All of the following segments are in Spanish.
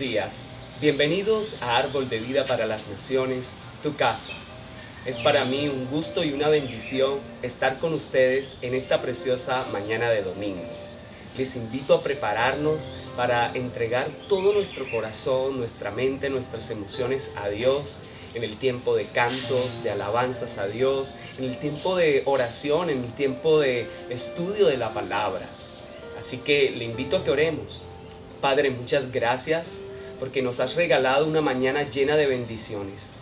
días. Bienvenidos a Árbol de Vida para las Naciones, tu casa. Es para mí un gusto y una bendición estar con ustedes en esta preciosa mañana de domingo. Les invito a prepararnos para entregar todo nuestro corazón, nuestra mente, nuestras emociones a Dios en el tiempo de cantos, de alabanzas a Dios, en el tiempo de oración, en el tiempo de estudio de la palabra. Así que le invito a que oremos. Padre, muchas gracias porque nos has regalado una mañana llena de bendiciones.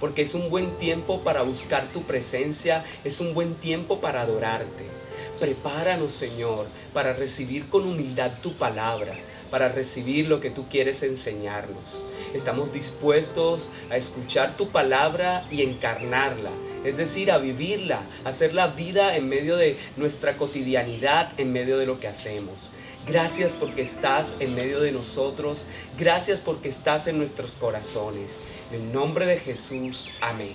Porque es un buen tiempo para buscar tu presencia, es un buen tiempo para adorarte. Prepáranos, Señor, para recibir con humildad tu palabra, para recibir lo que tú quieres enseñarnos. Estamos dispuestos a escuchar tu palabra y encarnarla, es decir, a vivirla, a hacer la vida en medio de nuestra cotidianidad, en medio de lo que hacemos. Gracias porque estás en medio de nosotros, gracias porque estás en nuestros corazones. En el nombre de Jesús, amén.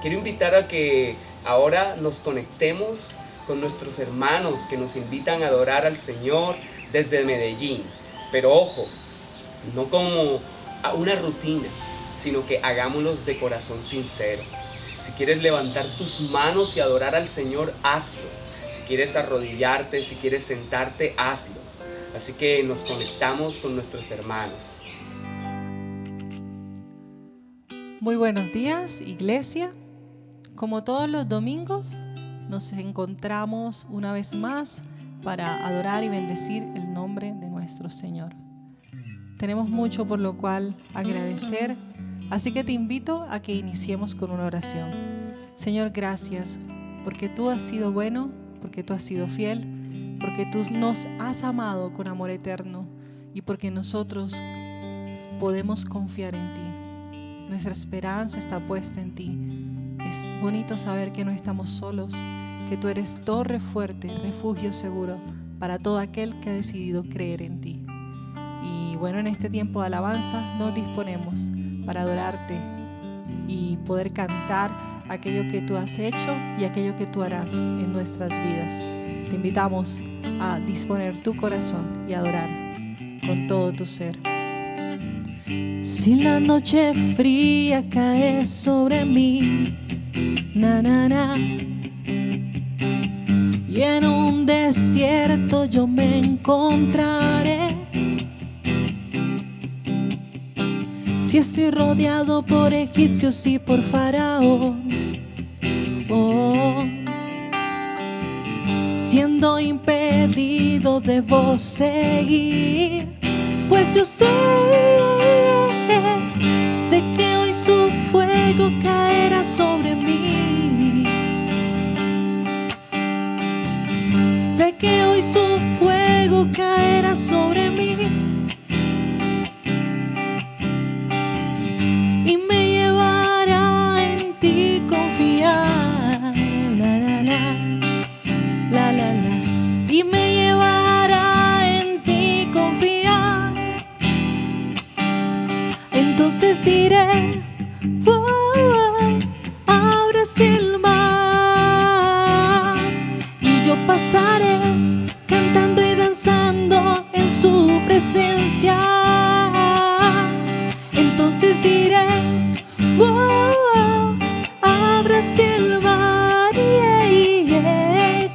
Quiero invitar a que ahora nos conectemos con nuestros hermanos que nos invitan a adorar al Señor desde Medellín. Pero ojo, no como a una rutina, sino que hagámoslos de corazón sincero. Si quieres levantar tus manos y adorar al Señor, hazlo. Si quieres arrodillarte, si quieres sentarte, hazlo. Así que nos conectamos con nuestros hermanos. Muy buenos días, iglesia. Como todos los domingos, nos encontramos una vez más para adorar y bendecir el nombre de nuestro Señor. Tenemos mucho por lo cual agradecer, así que te invito a que iniciemos con una oración. Señor, gracias, porque tú has sido bueno, porque tú has sido fiel, porque tú nos has amado con amor eterno y porque nosotros podemos confiar en ti. Nuestra esperanza está puesta en ti. Es bonito saber que no estamos solos, que tú eres torre fuerte, refugio seguro para todo aquel que ha decidido creer en ti. Y bueno, en este tiempo de alabanza nos disponemos para adorarte y poder cantar aquello que tú has hecho y aquello que tú harás en nuestras vidas. Te invitamos a disponer tu corazón y adorar con todo tu ser. Si la noche fría cae sobre mí, na na na, y en un desierto yo me encontraré. Si estoy rodeado por egipcios y por faraón, siendo impedido debo seguir, pues yo sé que hoy su fuego caerá sobre mí. Sé que hoy su fuego caerá sobre mí y me llevará en ti confiar, la la la, la la la, y me llevará en ti confiar. Entonces diré, ábrase el mar y yo pasaré cantando y danzando en su presencia. Entonces diré, ábrase el mar,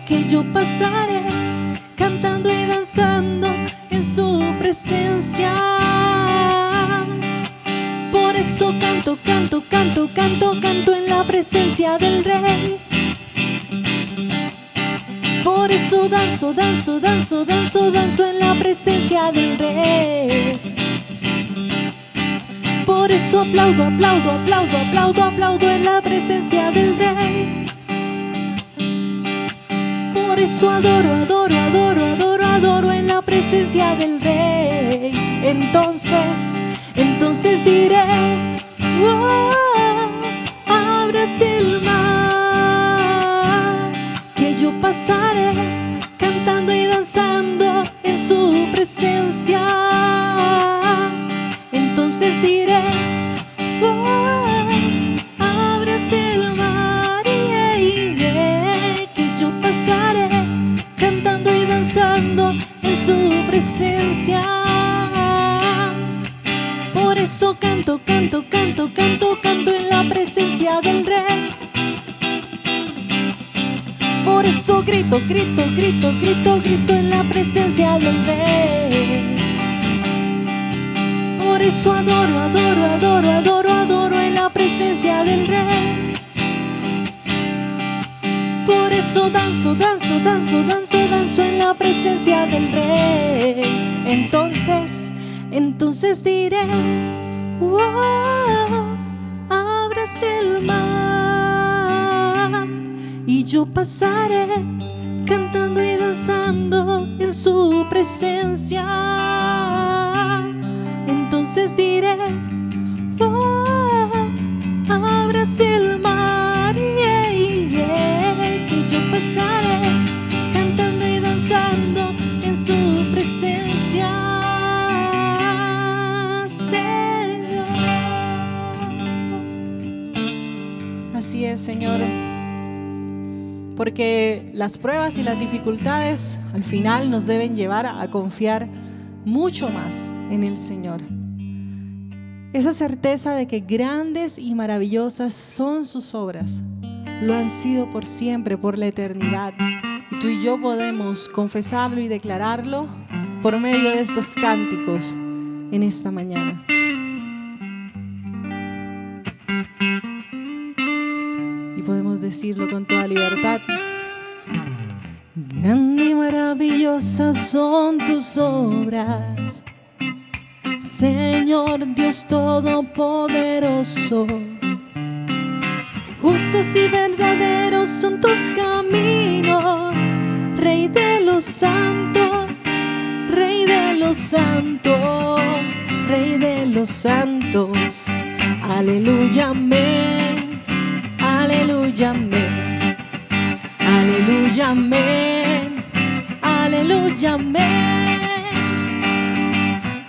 que yo pasaré cantando y danzando en su presencia. Por eso canto, canto, canto, canto, canto en la presencia del Rey. Por eso danzo, danzo, danzo, danzo, danzo en la presencia del Rey. Por eso aplaudo, aplaudo, aplaudo, aplaudo, aplaudo en la presencia del Rey. Por eso adoro, adoro, adoro, adoro, adoro en la presencia del Rey. Entonces diré, ábrase el mar, que yo pasaré cantando y danzando en su presencia. Entonces diré, ábrase el mar, que yo pasaré cantando y danzando en su presencia. canto, canto, canto, canto en la presencia del Rey. Por eso grito, grito, grito, grito, grito en la presencia del Rey. Por eso adoro, adoro, adoro, adoro, adoro en la presencia del Rey. Por eso danzo, danzo, danzo, danzo, danzo en la presencia del Rey. Entonces diré, wow, ábrase el mar y yo pasaré cantando y danzando en su presencia. Entonces diré, oh, ábrase el mar, yeah, yeah, que yo pasaré cantando y danzando en su presencia, Señor. Así es, Señor, porque las pruebas y las dificultades al final nos deben llevar a confiar mucho más en el Señor. Esa certeza de que grandes y maravillosas son sus obras, lo han sido por siempre, por la eternidad. Y tú y yo podemos confesarlo y declararlo por medio de estos cánticos en esta mañana. Y podemos decirlo con toda libertad. Grandes y maravillosas son tus obras, Señor Dios Todopoderoso. Justos y verdaderos son tus caminos, Rey de los santos, Rey de los santos, Rey de los santos. Aleluya, amén, aleluya, amén, aleluya, amén, aleluya, amén.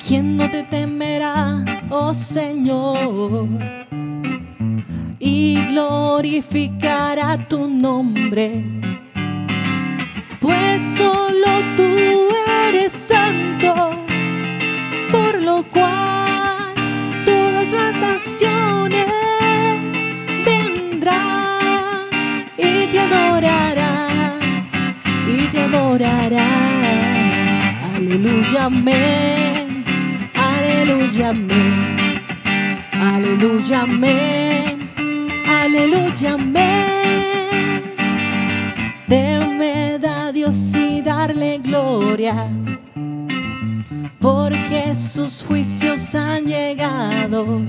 ¿Quién no te temerá, oh Señor, y glorificará tu nombre? Pues solo tú eres santo, por lo cual todas las naciones vendrán y te adorarán, y te adorarán. Aleluya, amén, aleluya, amén, aleluya, amén, aleluya, amén. Temed a Dios y darle gloria, porque sus juicios han llegado.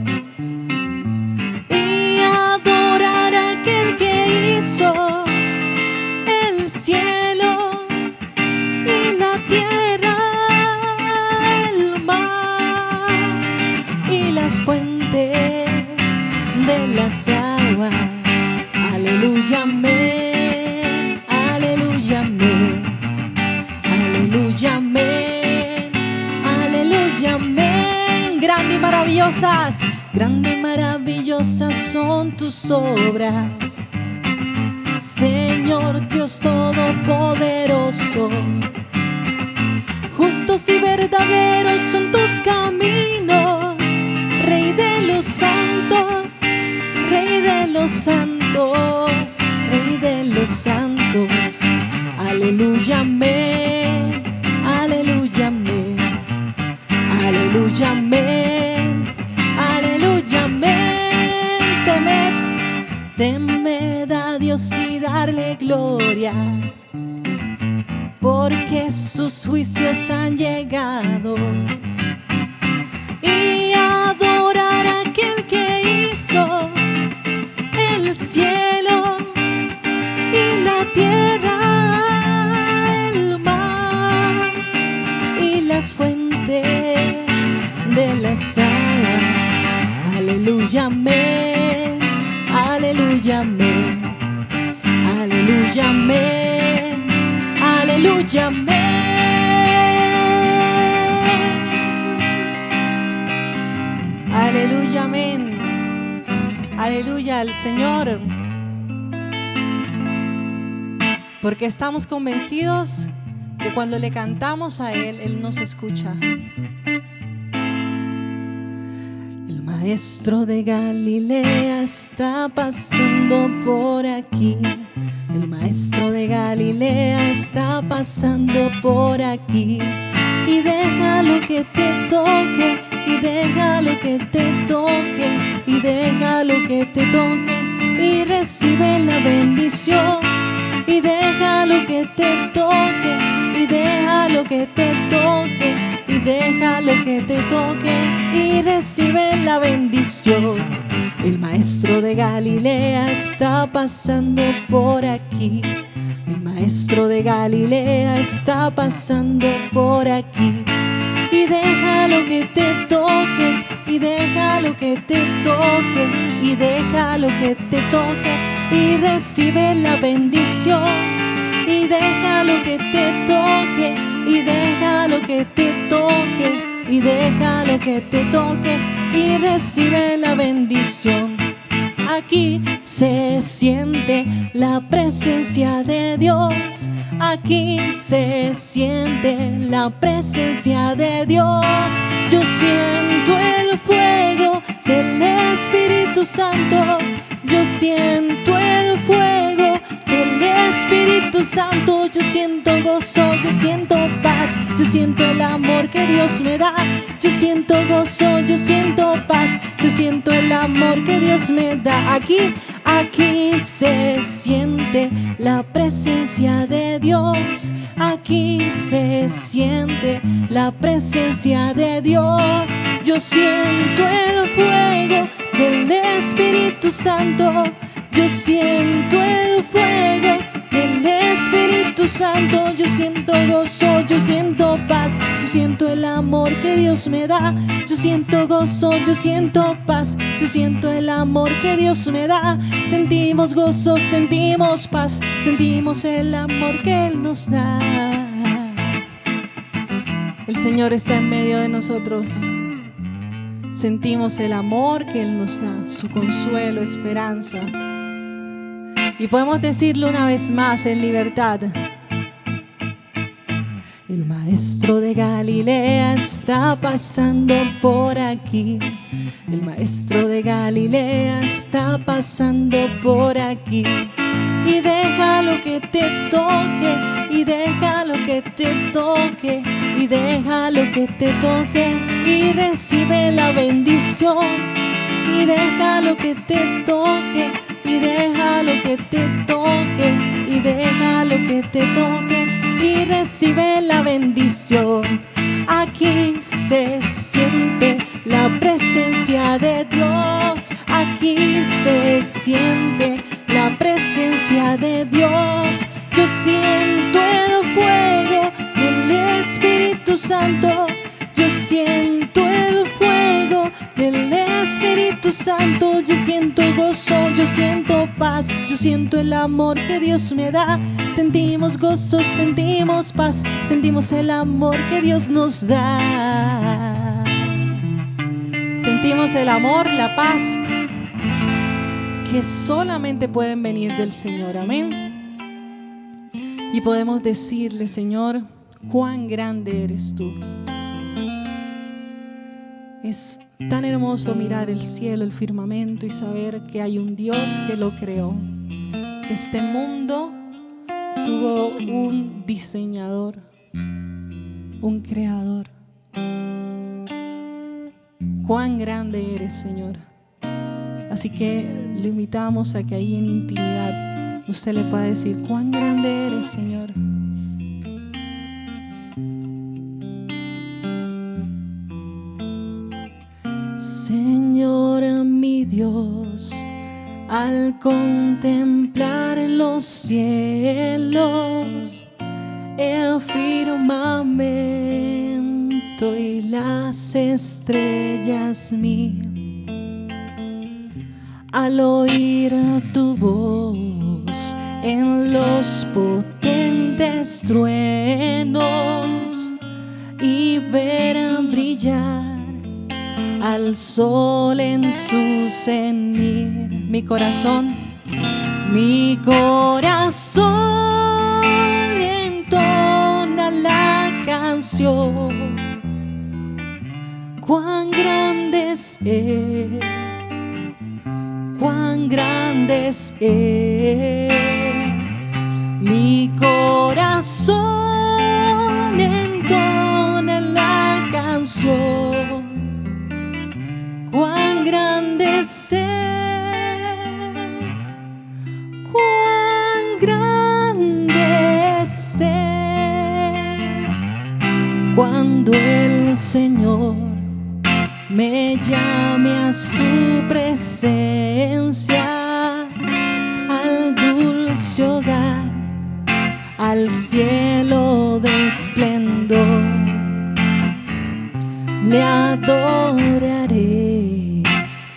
Y adorar a aquel que hizo el cielo y la tierra, el mar y las fuentes de las aguas. Aleluya, amén, aleluya, amén, aleluya, amén, aleluya, amén. Grandes y maravillosas, grandes y maravillosas son tus obras, Señor Dios Todopoderoso. Justos y verdaderos son tus caminos, Rey de los santos, Rey de los santos, Rey de los santos. Aleluya, amén, aleluya, amén, aleluya, amén, aleluya, amén. Temed a Dios y darle gloria, porque sus juicios han llegado. Y adorar a aquel que hizo el cielo y la tierra, el mar y las fuentes de las aguas. Aleluya, amén, aleluya, amén, aleluya, amén, aleluya, amén. Aleluya, amén. Aleluya al Señor. Porque estamos convencidos que cuando le cantamos a Él, Él nos escucha. El maestro de Galilea está pasando por aquí. El maestro de Galilea está pasando por aquí. Y déjalo que te toque, y déjalo que te toque, y déjalo que te toque, y recibe la bendición. Y déjalo que te toque, y déjalo que te toque, y déjalo que te toque, y recibe la bendición. El maestro de Galilea está pasando por aquí. El maestro de Galilea está pasando por aquí. Y déjalo que te toque, y déjalo que te toque, y déjalo que te toque, y recibe la bendición. Y déjalo que te toque, y déjalo que te toque, y déjalo que te toque, y recibe la bendición. Aquí se siente la presencia de Dios. Aquí se siente la presencia de Dios. Yo siento el fuego del Espíritu Santo. Yo siento el fuego del Espíritu Santo. Yo siento gozo, yo siento paz, yo siento el amor que Dios me da. Yo siento gozo, yo siento paz, yo siento el amor que Dios me da. Aquí se siente la presencia de Dios. Aquí se siente la presencia de Dios. Yo siento el fuego del Espíritu Santo. Yo siento el fuego del Espíritu Santo. Yo siento gozo, yo siento paz, yo siento el amor que Dios me da. Yo siento gozo, yo siento paz, yo siento el amor que Dios me da. Sentimos gozo, sentimos paz, sentimos el amor que Él nos da. El Señor está en medio de nosotros. Sentimos el amor que Él nos da, su consuelo, esperanza. Y podemos decirlo una vez más en libertad. El maestro de Galilea está pasando por aquí. El maestro de Galilea está pasando por aquí. Y déjalo que te toque, y déjalo que te toque, y déjalo que te toque, y recibe la bendición. Y déjalo que te toque, y déjalo que te toque, y déjalo que te toque, y recibe la bendición. Aquí se siente la presencia de Dios. Aquí se siente la presencia de Dios. Yo siento el fuego del Espíritu Santo. Yo siento el fuego del Espíritu Santo. Yo siento gozo, yo siento paz, yo siento el amor que Dios me da. Sentimos gozo, sentimos paz, sentimos el amor que Dios nos da. Sentimos el amor, la paz que solamente pueden venir del Señor, amén. Y podemos decirle: Señor, cuán grande eres tú. Es tan hermoso mirar el cielo, el firmamento, y saber que hay un Dios que lo creó. Que este mundo tuvo un diseñador, un creador. Cuán grande eres, Señor. Así que le invitamos a que ahí en intimidad usted le pueda decir: cuán grande eres, Señor. Señor mi Dios, al contemplar los cielos, el firmamento y las estrellas mil, al oír tu voz en los potentes truenos y ver brillar al sol en su cenit, mi corazón entona la canción. Cuán grande es Él, cuán grande es Él. Mi corazón entona la canción, cuán grande es Él, cuán grande es Él. Cuando el Señor me llame a su presencia, al dulce hogar, al cielo de esplendor, le adoraré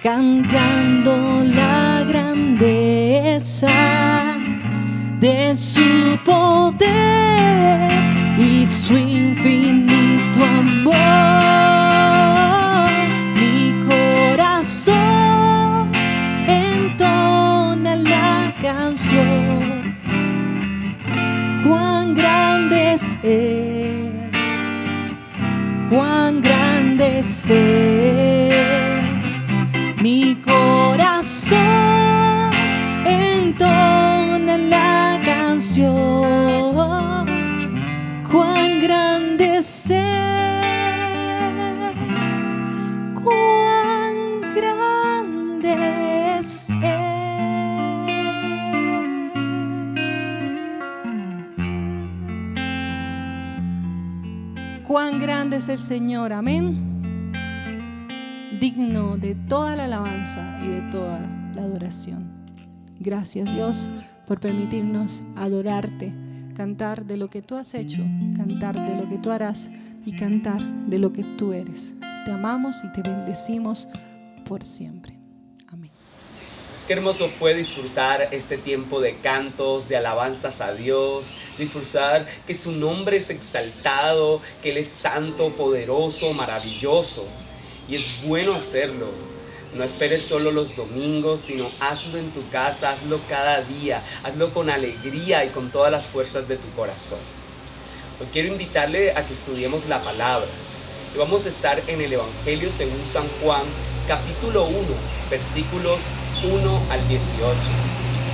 cantando la grandeza de su poder y su infinito amor. Mi corazón entona la canción, cuán grande es Él, cuán grande es Él. Mi corazón entona la canción, cuán grande es Él, cuán grande es Él. Cuán grande es el Señor, amén. Digno de toda la alabanza y de toda la adoración. Gracias, Dios, por permitirnos adorarte, cantar de lo que tú has hecho, cantar de lo que tú harás y cantar de lo que tú eres. Te amamos y te bendecimos por siempre. Amén. Qué hermoso fue disfrutar este tiempo de cantos, de alabanzas a Dios, disfrutar que su nombre es exaltado, que Él es santo, poderoso, maravilloso. Y es bueno hacerlo. No esperes solo los domingos, sino hazlo en tu casa, hazlo cada día, hazlo con alegría y con todas las fuerzas de tu corazón. Hoy quiero invitarle a que estudiemos la palabra. Y vamos a estar en el Evangelio según San Juan, capítulo 1, versículos 1 al 18.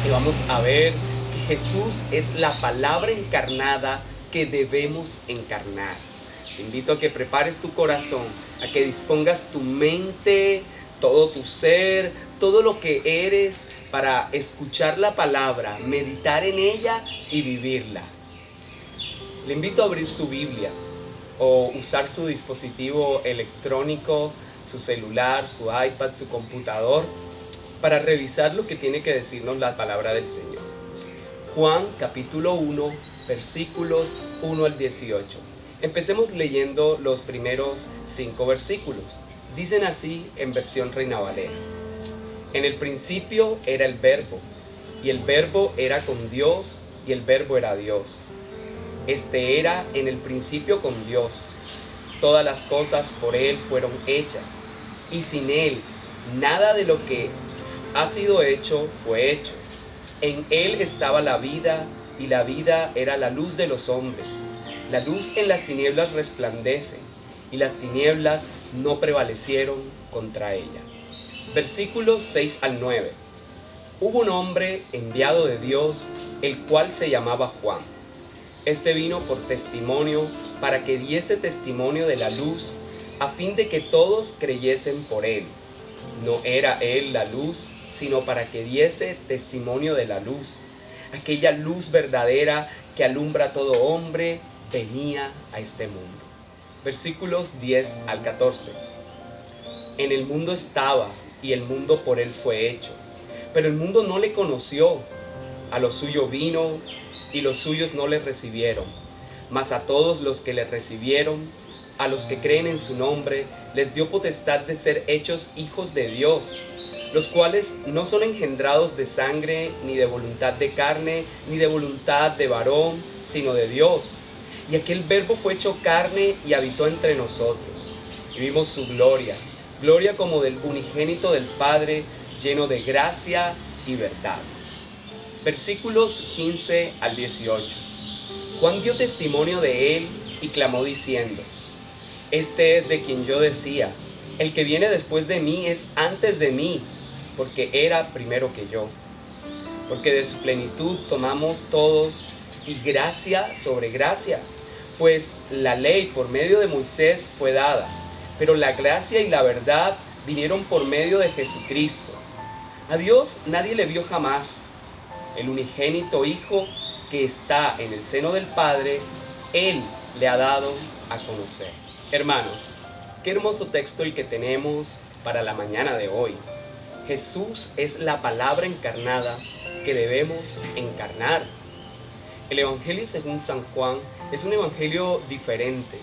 Y vamos a ver que Jesús es la palabra encarnada que debemos encarnar. Te invito a que prepares tu corazón, a que dispongas tu mente, todo tu ser, todo lo que eres para escuchar la palabra, meditar en ella y vivirla. Le invito a abrir su Biblia o usar su dispositivo electrónico, su celular, su iPad, su computador, para revisar lo que tiene que decirnos la palabra del Señor. Juan capítulo 1, versículos 1 al 18. Empecemos leyendo los primeros 5 versículos. Dicen así en versión Reina Valera. En el principio era el Verbo, y el Verbo era con Dios, y el Verbo era Dios. Este era en el principio con Dios. Todas las cosas por Él fueron hechas, y sin Él nada de lo que ha sido hecho fue hecho. En Él estaba la vida, y la vida era la luz de los hombres. La luz en las tinieblas resplandece, y las tinieblas no prevalecieron contra ella. Versículos 6 al 9. Hubo un hombre enviado de Dios, el cual se llamaba Juan. Este vino por testimonio, para que diese testimonio de la luz, a fin de que todos creyesen por él. No era él la luz, sino para que diese testimonio de la luz. Aquella luz verdadera que alumbra a todo hombre, venía a este mundo. Versículos 10 al 14. En el mundo estaba, y el mundo por él fue hecho, pero el mundo no le conoció. A lo suyo vino, y los suyos no le recibieron. Mas a todos los que le recibieron, a los que creen en su nombre, les dio potestad de ser hechos hijos de Dios, los cuales no son engendrados de sangre, ni de voluntad de carne, ni de voluntad de varón, sino de Dios. Y aquel Verbo fue hecho carne y habitó entre nosotros. Y vimos su gloria, gloria como del unigénito del Padre, lleno de gracia y verdad. Versículos 15 al 18. Juan dio testimonio de él y clamó diciendo: Este es de quien yo decía, El que viene después de mí es antes de mí, porque era primero que yo. Porque de su plenitud tomamos todos, y gracia sobre gracia. Pues la ley por medio de Moisés fue dada, pero la gracia y la verdad vinieron por medio de Jesucristo. A Dios nadie le vio jamás. El unigénito Hijo que está en el seno del Padre, Él le ha dado a conocer. Hermanos, qué hermoso texto el que tenemos para la mañana de hoy. Jesús es la palabra encarnada que debemos encarnar. El Evangelio según San Juan es un evangelio diferente,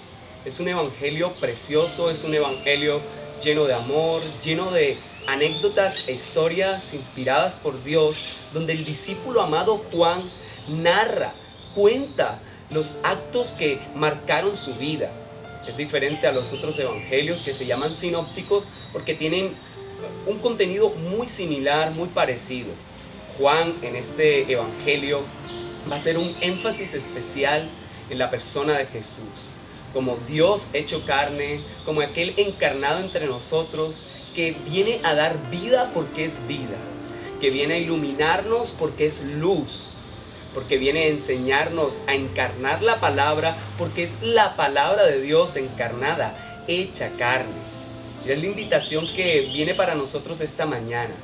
es un evangelio precioso, es un evangelio lleno de amor, lleno de anécdotas e historias inspiradas por Dios, donde el discípulo amado Juan narra, cuenta los actos que marcaron su vida. Es diferente a los otros evangelios que se llaman sinópticos porque tienen un contenido muy similar, muy parecido. Juan en este evangelio va a hacer un énfasis especial en la persona de Jesús, como Dios hecho carne, como aquel encarnado entre nosotros, que viene a dar vida porque es vida, que viene a iluminarnos porque es luz, porque viene a enseñarnos a encarnar la palabra porque es la palabra de Dios encarnada, hecha carne. Y es la invitación que viene para nosotros esta mañana,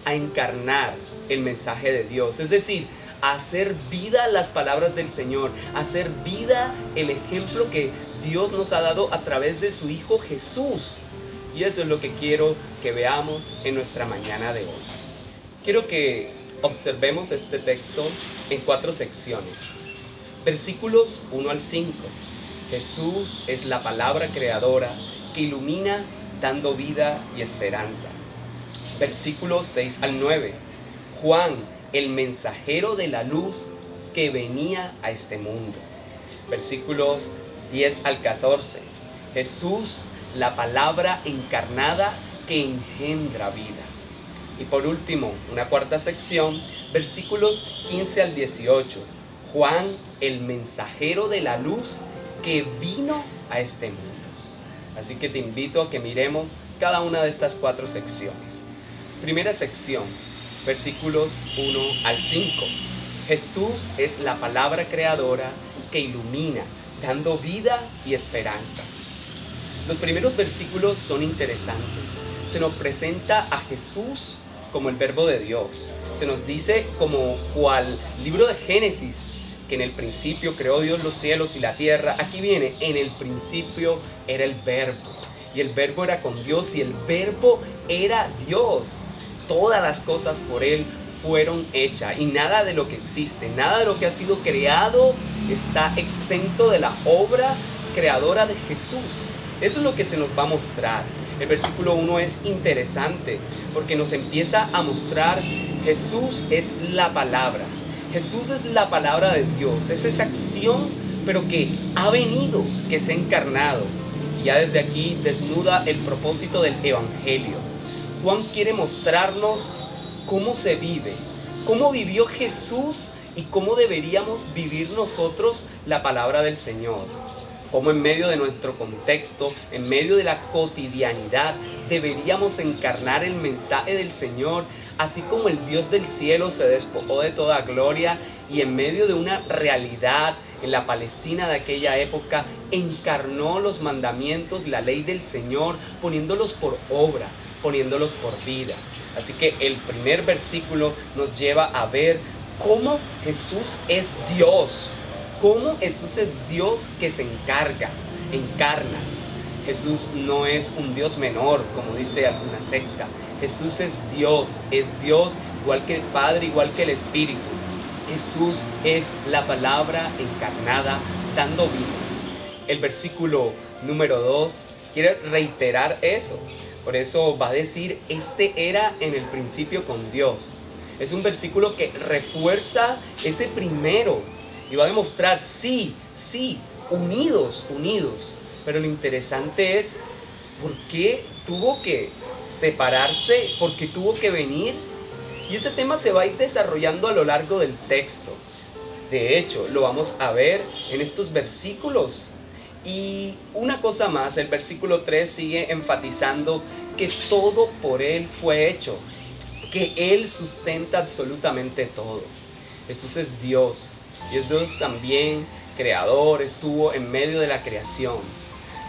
a encarnar el mensaje de Dios, es decir, a hacer vida las palabras del Señor, a hacer vida el ejemplo que Dios nos ha dado a través de su Hijo Jesús. Y eso es lo que quiero que veamos en nuestra mañana de hoy. Quiero que observemos este texto en 4 secciones. Versículos 1 al 5. Jesús es la palabra creadora que ilumina dando vida y esperanza. Versículos 6 al 9. Juan, el mensajero de la luz que venía a este mundo. Versículos 10 al 14. Jesús, la palabra encarnada que engendra vida. Y por último, una 4ª sección, versículos 15 al 18. Juan, el mensajero de la luz que vino a este mundo. Así que te invito a que miremos cada una de estas 4 secciones. Primera sección, versículos 1 al 5. Jesús es la palabra creadora que ilumina, dando vida y esperanza. Los primeros versículos son interesantes. Se nos presenta a Jesús como el verbo de Dios. Se nos dice como cual libro de Génesis, que en el principio creó Dios los cielos y la tierra. Aquí viene, en el principio era el verbo. Y el verbo era con Dios y el verbo era Dios. Todas las cosas por Él fueron hechas y nada de lo que existe, nada de lo que ha sido creado está exento de la obra creadora de Jesús. Eso es lo que se nos va a mostrar. El versículo 1 es interesante porque nos empieza a mostrar Jesús es la palabra. Jesús es la palabra de Dios, es esa acción pero que ha venido, que se ha encarnado. Y ya desde aquí desnuda el propósito del Evangelio. Juan quiere mostrarnos cómo se vive, cómo vivió Jesús y cómo deberíamos vivir nosotros la palabra del Señor. Cómo en medio de nuestro contexto, en medio de la cotidianidad, deberíamos encarnar el mensaje del Señor, así como el Dios del cielo se despojó de toda gloria y en medio de una realidad en la Palestina de aquella época, encarnó los mandamientos, la ley del Señor, poniéndolos por obra, poniéndolos por vida. Así que el primer versículo nos lleva a ver cómo Jesús es Dios. Cómo Jesús es Dios que se encarna. Jesús no es un Dios menor, como dice alguna secta. Jesús es Dios igual que el Padre, igual que el Espíritu. Jesús es la palabra encarnada, dando vida. El versículo número 2 quiere reiterar eso. Por eso va a decir, este era en el principio con Dios. Es un versículo que refuerza ese primero. Y va a demostrar, sí, unidos. Pero lo interesante es, ¿por qué tuvo que separarse? ¿Por qué tuvo que venir? Y ese tema se va a ir desarrollando a lo largo del texto. De hecho, lo vamos a ver en estos versículos. Y una cosa más, el versículo 3 sigue enfatizando que todo por Él fue hecho, que Él sustenta absolutamente todo. Jesús es Dios, y es Dios también creador, estuvo en medio de la creación,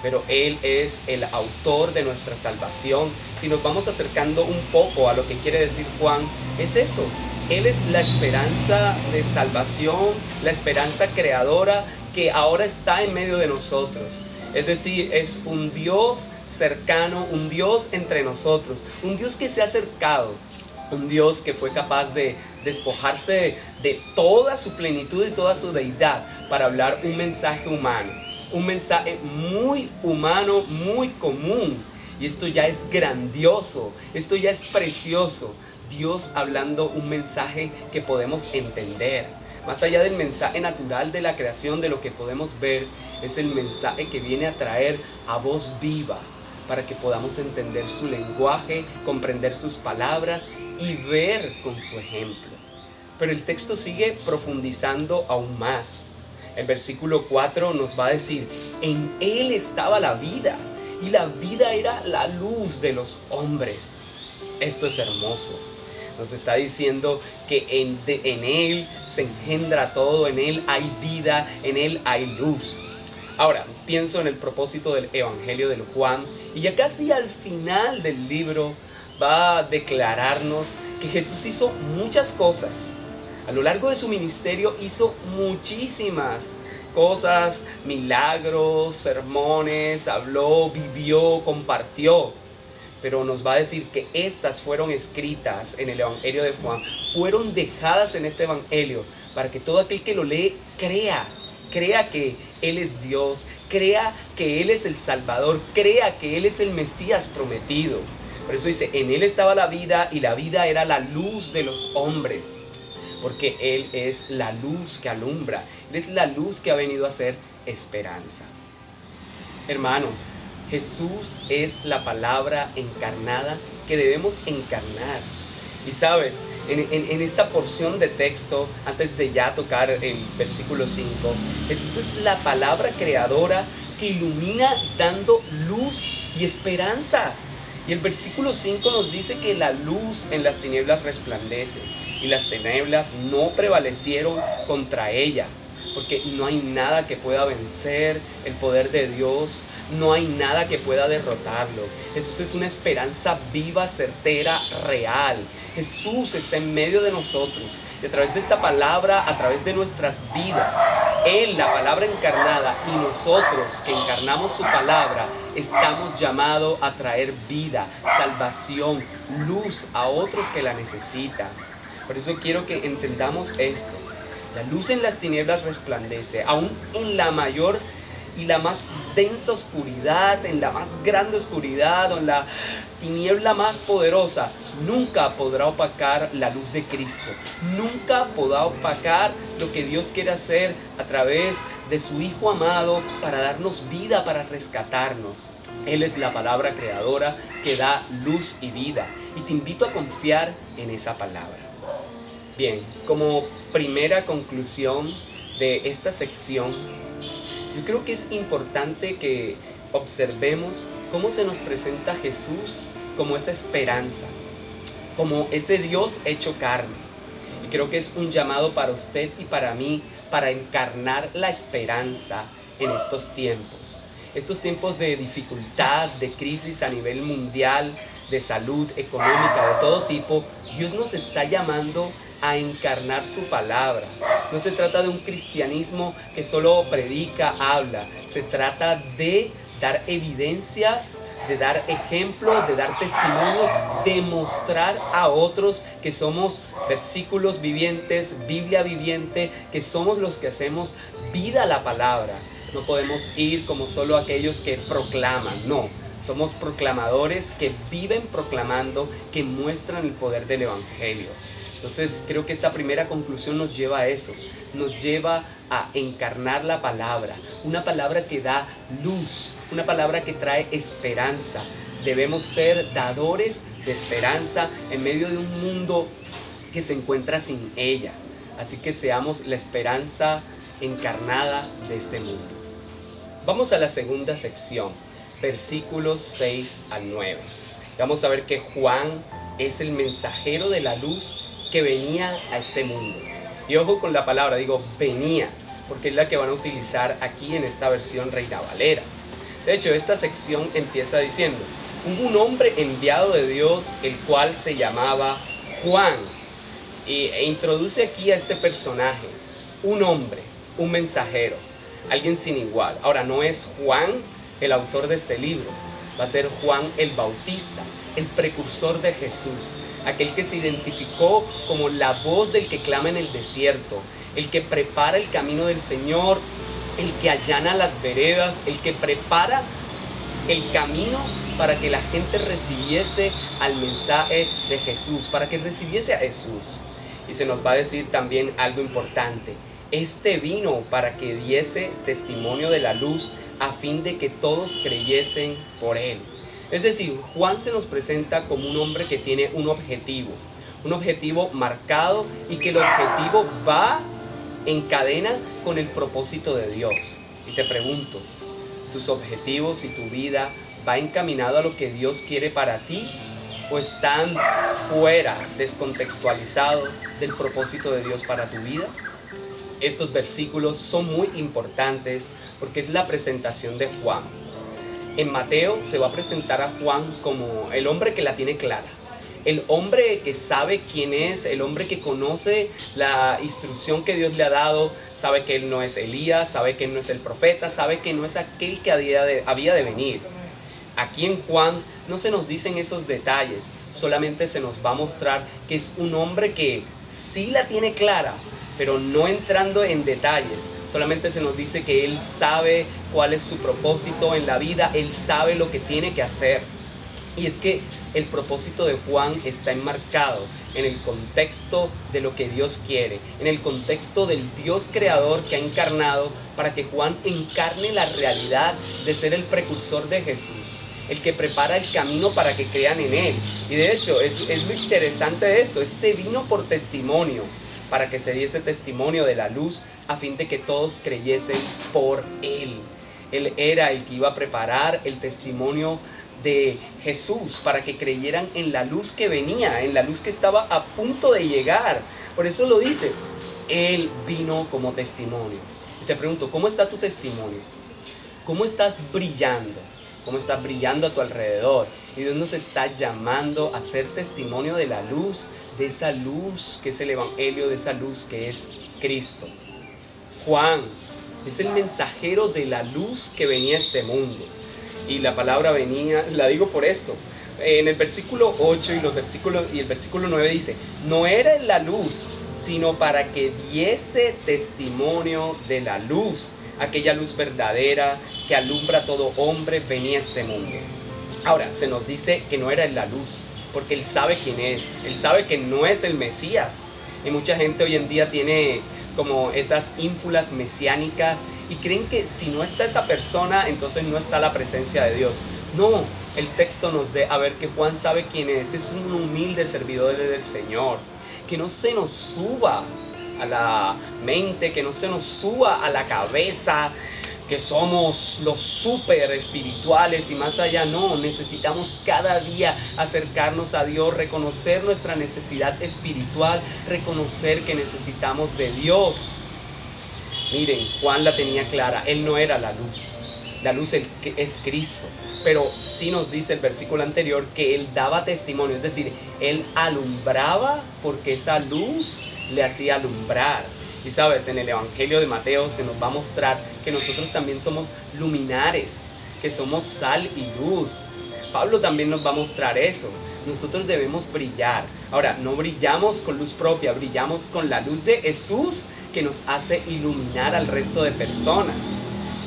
pero Él es el autor de nuestra salvación. Si nos vamos acercando un poco a lo que quiere decir Juan, es eso. Él es la esperanza de salvación, la esperanza creadora que ahora está en medio de nosotros. Es decir, es un Dios cercano, un Dios entre nosotros, un Dios que se ha acercado, un Dios que fue capaz de despojarse de toda su plenitud y toda su deidad para hablar un mensaje humano, un mensaje muy humano, muy común. Y esto ya es grandioso, esto ya es precioso. Dios hablando un mensaje que podemos entender. Más allá del mensaje natural de la creación, de lo que podemos ver, es el mensaje que viene a traer a voz viva para que podamos entender su lenguaje, comprender sus palabras y ver con su ejemplo. Pero el texto sigue profundizando aún más. El versículo 4 nos va a decir: en Él estaba la vida, y la vida era la luz de los hombres. Esto es hermoso. Nos está diciendo que en Él se engendra todo, en Él hay vida, en Él hay luz. Ahora, pienso en el propósito del Evangelio de Juan, y ya casi al final del libro va a declararnos que Jesús hizo muchas cosas. A lo largo de su ministerio hizo muchísimas cosas, milagros, sermones, habló, vivió, compartió. Pero nos va a decir que estas fueron escritas en el Evangelio de Juan, fueron dejadas en este Evangelio para que todo aquel que lo lee crea que Él es Dios, crea que Él es el Salvador, crea que Él es el Mesías prometido. Por eso dice: en Él estaba la vida, y la vida era la luz de los hombres. Porque Él es la luz que alumbra, Él es la luz que ha venido a ser esperanza. Hermanos, Jesús es la palabra encarnada que debemos encarnar. Y sabes, en esta porción de texto, antes de ya tocar el versículo 5, Jesús es la palabra creadora que ilumina dando luz y esperanza. Y el versículo 5 nos dice que la luz en las tinieblas resplandece, y las tinieblas no prevalecieron contra ella, porque no hay nada que pueda vencer el poder de Dios, no hay nada que pueda derrotarlo. Jesús es una esperanza viva, certera, real. Jesús está en medio de nosotros, y a través de esta palabra, a través de nuestras vidas, Él, la palabra encarnada, y nosotros que encarnamos su palabra, estamos llamados a traer vida, salvación, luz a otros que la necesitan. Por eso quiero que entendamos esto. La luz en las tinieblas resplandece, aún en la mayor y la más densa oscuridad, en la más grande oscuridad o en la tiniebla más poderosa, nunca podrá opacar la luz de Cristo. Nunca podrá opacar lo que Dios quiere hacer a través de su Hijo amado para darnos vida, para rescatarnos. Él es la palabra creadora que da luz y vida, y te invito a confiar en esa palabra. Bien, como primera conclusión de esta sección, yo creo que es importante que observemos cómo se nos presenta Jesús como esa esperanza, como ese Dios hecho carne. Y creo que es un llamado para usted y para mí para encarnar la esperanza en estos tiempos. Estos tiempos de dificultad, de crisis a nivel mundial, de salud, económica, de todo tipo, Dios nos está llamando a encarnar su palabra. No se trata de un cristianismo que solo predica, habla. Se trata de dar evidencias, de dar ejemplos, de dar testimonio, de mostrar a otros que somos versículos vivientes, Biblia viviente, que somos los que hacemos vida a la palabra. No podemos ir como solo aquellos que proclaman, no. Somos proclamadores que viven proclamando, que muestran el poder del Evangelio. Entonces creo que esta primera conclusión nos lleva a eso, nos lleva a encarnar la palabra, una palabra que da luz, una palabra que trae esperanza. Debemos ser dadores de esperanza en medio de un mundo que se encuentra sin ella. Así que seamos la esperanza encarnada de este mundo. Vamos a la segunda sección, versículos 6 al 9. Vamos a ver que Juan es el mensajero de la luz que venía a este mundo. Y ojo con la palabra, digo venía, porque es la que van a utilizar aquí en esta versión Reina Valera. De hecho, esta sección empieza diciendo: hubo un hombre enviado de Dios, el cual se llamaba Juan. E introduce aquí a este personaje, un hombre, un mensajero, alguien sin igual. Ahora, no es Juan el autor de este libro, va a ser Juan el Bautista, el precursor de Jesús, aquel que se identificó como la voz del que clama en el desierto, el que prepara el camino del Señor, el que allana las veredas, el que prepara el camino para que la gente recibiese al mensaje de Jesús, para que recibiese a Jesús. Y se nos va a decir también algo importante: este vino para que diese testimonio de la luz, a fin de que todos creyesen por él. Es decir, Juan se nos presenta como un hombre que tiene un objetivo marcado, y que el objetivo va en cadena con el propósito de Dios. Y te pregunto, ¿tus objetivos y tu vida va encaminado a lo que Dios quiere para ti, o están fuera, descontextualizados del propósito de Dios para tu vida? Estos versículos son muy importantes porque es la presentación de Juan. En Mateo se va a presentar a Juan como el hombre que la tiene clara, el hombre que sabe quién es, el hombre que conoce la instrucción que Dios le ha dado, sabe que él no es Elías, sabe que él no es el profeta, sabe que no es aquel que había de venir. Aquí en Juan no se nos dicen esos detalles, solamente se nos va a mostrar que es un hombre que sí la tiene clara, pero no entrando en detalles. Solamente se nos dice que él sabe cuál es su propósito en la vida, él sabe lo que tiene que hacer. Y es que el propósito de Juan está enmarcado en el contexto de lo que Dios quiere, en el contexto del Dios creador que ha encarnado, para que Juan encarne la realidad de ser el precursor de Jesús, el que prepara el camino para que crean en él. Y de hecho es lo interesante de esto: este vino por testimonio, para que se diese testimonio de la luz, a fin de que todos creyesen por él. Él era el que iba a preparar el testimonio de Jesús para que creyeran en la luz que venía, en la luz que estaba a punto de llegar. Por eso lo dice, él vino como testimonio. Y te pregunto, ¿cómo está tu testimonio? ¿Cómo estás brillando? ¿Cómo estás brillando a tu alrededor? Y Dios nos está llamando a ser testimonio de la luz, de esa luz que es el Evangelio, de esa luz que es Cristo. Juan es el mensajero de la luz que venía a este mundo. Y la palabra venía, la digo por esto. En el versículo 8 y el versículo 9 dice: no era en la luz, sino para que diese testimonio de la luz, aquella luz verdadera que alumbra a todo hombre, venía a este mundo. Ahora, se nos dice que no era en la luz, porque él sabe quién es, él sabe que no es el Mesías. Y mucha gente hoy en día tiene como esas ínfulas mesiánicas y creen que si no está esa persona, entonces no está la presencia de Dios. No, el texto nos da a ver que Juan sabe quién es un humilde servidor del Señor. Que no se nos suba a la mente, que no se nos suba a la cabeza que somos los súper espirituales y más allá. No, necesitamos cada día acercarnos a Dios, reconocer nuestra necesidad espiritual, reconocer que necesitamos de Dios. Miren, Juan la tenía clara, él no era la luz es Cristo, pero sí nos dice el versículo anterior que él daba testimonio, es decir, él alumbraba porque esa luz le hacía alumbrar. Y sabes, en el Evangelio de Mateo se nos va a mostrar que nosotros también somos luminares, que somos sal y luz. Pablo también nos va a mostrar eso. Nosotros debemos brillar. Ahora, no brillamos con luz propia, brillamos con la luz de Jesús que nos hace iluminar al resto de personas.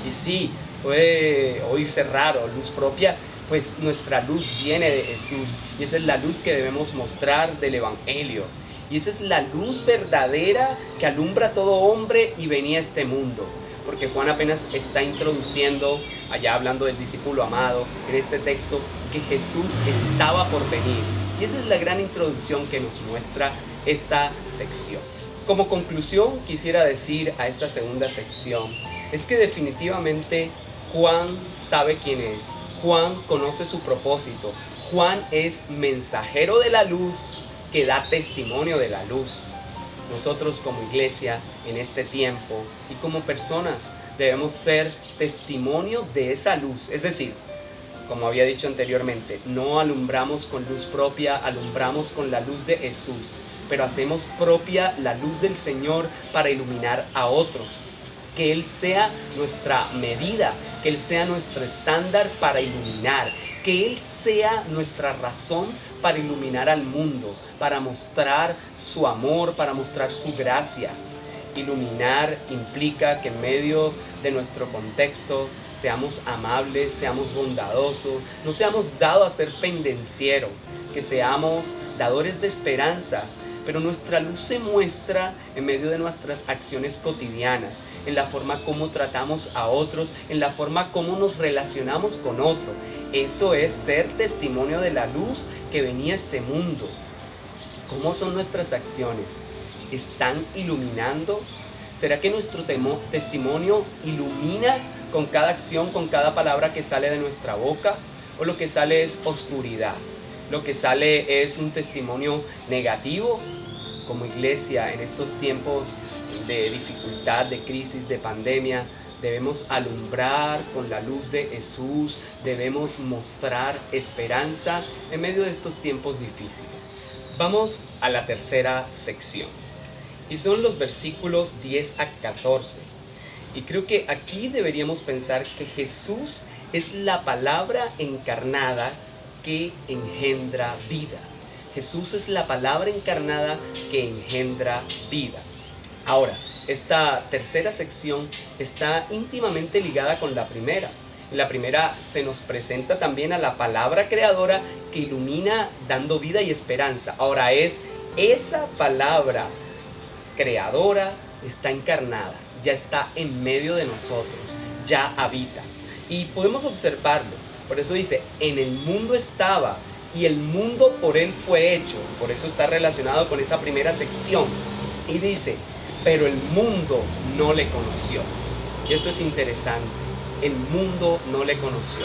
Y sí, puede oírse raro, luz propia, pues nuestra luz viene de Jesús. Y esa es la luz que debemos mostrar del Evangelio. Y esa es la luz verdadera que alumbra a todo hombre y venía a este mundo. Porque Juan apenas está introduciendo, allá hablando del discípulo amado, en este texto, que Jesús estaba por venir. Y esa es la gran introducción que nos muestra esta sección. Como conclusión, quisiera decir a esta segunda sección, es que definitivamente Juan sabe quién es. Juan conoce su propósito. Juan es mensajero de la luz que da testimonio de la luz. Nosotros como iglesia en este tiempo y como personas debemos ser testimonio de esa luz. Es decir, como había dicho anteriormente, no alumbramos con luz propia, alumbramos con la luz de Jesús, pero hacemos propia la luz del Señor para iluminar a otros. Que Él sea nuestra medida, que Él sea nuestro estándar para iluminar, que Él sea nuestra razón para iluminar al mundo, para mostrar su amor, para mostrar su gracia. Iluminar implica que en medio de nuestro contexto seamos amables, seamos bondadosos, no seamos dados a ser pendenciero, que seamos dadores de esperanza, pero nuestra luz se muestra en medio de nuestras acciones cotidianas, en la forma como tratamos a otros, en la forma como nos relacionamos con otro. Eso es ser testimonio de la luz que venía a este mundo. ¿Cómo son nuestras acciones? ¿Están iluminando? ¿Será que nuestro testimonio ilumina con cada acción, con cada palabra que sale de nuestra boca? ¿O lo que sale es oscuridad? ¿Lo que sale es un testimonio negativo? Como iglesia, en estos tiempos de dificultad, de crisis, de pandemia, debemos alumbrar con la luz de Jesús, debemos mostrar esperanza en medio de estos tiempos difíciles. Vamos a la tercera sección, y son los versículos 10 a 14. Y creo que aquí deberíamos pensar que Jesús es la palabra encarnada que engendra vida. Jesús es la palabra encarnada que engendra vida. Ahora, esta tercera sección está íntimamente ligada con la primera. En la primera se nos presenta también a la palabra creadora que ilumina dando vida y esperanza. Ahora es esa palabra creadora está encarnada, ya está en medio de nosotros, ya habita. Y podemos observarlo. Por eso dice, en el mundo estaba y el mundo por él fue hecho. Por eso está relacionado con esa primera sección. Y dice, pero el mundo no le conoció. Y esto es interesante. El mundo no le conoció.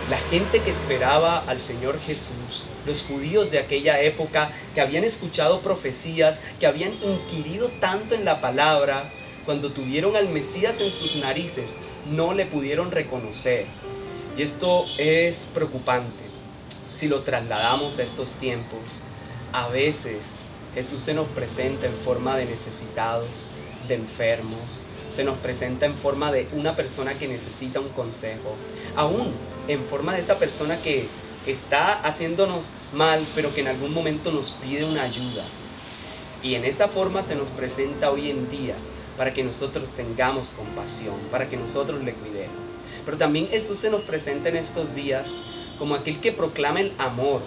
La gente que esperaba al Señor Jesús, los judíos de aquella época que habían escuchado profecías, que habían inquirido tanto en la palabra, cuando tuvieron al Mesías en sus narices, no le pudieron reconocer. Y esto es preocupante. Si lo trasladamos a estos tiempos, a veces Jesús se nos presenta en forma de necesitados, de enfermos, se nos presenta en forma de una persona que necesita un consejo, aún en forma de esa persona que está haciéndonos mal, pero que en algún momento nos pide una ayuda. Y en esa forma se nos presenta hoy en día para que nosotros tengamos compasión, para que nosotros le cuidemos. Pero también Jesús se nos presenta en estos días como aquel que proclama el amor,